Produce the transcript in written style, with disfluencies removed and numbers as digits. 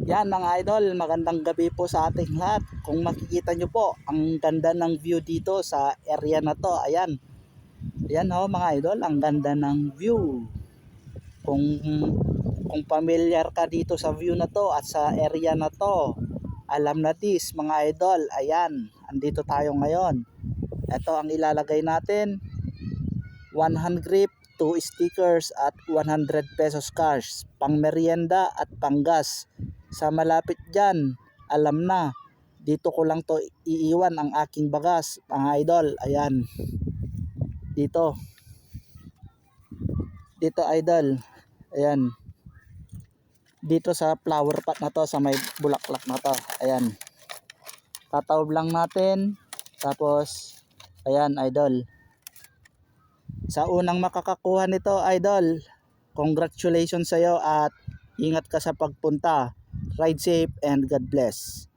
Yan mga idol, magandang gabi po sa ating lahat. Kung makikita nyo po, ang ganda ng view dito sa area na to. Ayan. Ayan ho mga idol, ang ganda ng view. Kung familiar ka dito sa view na to at sa area na to, alam na this mga idol. Ayan, andito tayo ngayon. Ito ang ilalagay natin. 100 grip, 2 stickers at 100 pesos cash. Pang merienda at pang gas. Sa malapit dyan, alam na, dito ko lang to iiwan ang aking bagas mga idol. Ayan, dito idol. Ayan, dito sa flower pot na to, sa may bulaklak na to. Ayan, tataob lang natin. Tapos ayan idol, sa unang makakakuha nito idol, congratulations sa iyo at ingat ka sa pagpunta. Ride safe and God bless.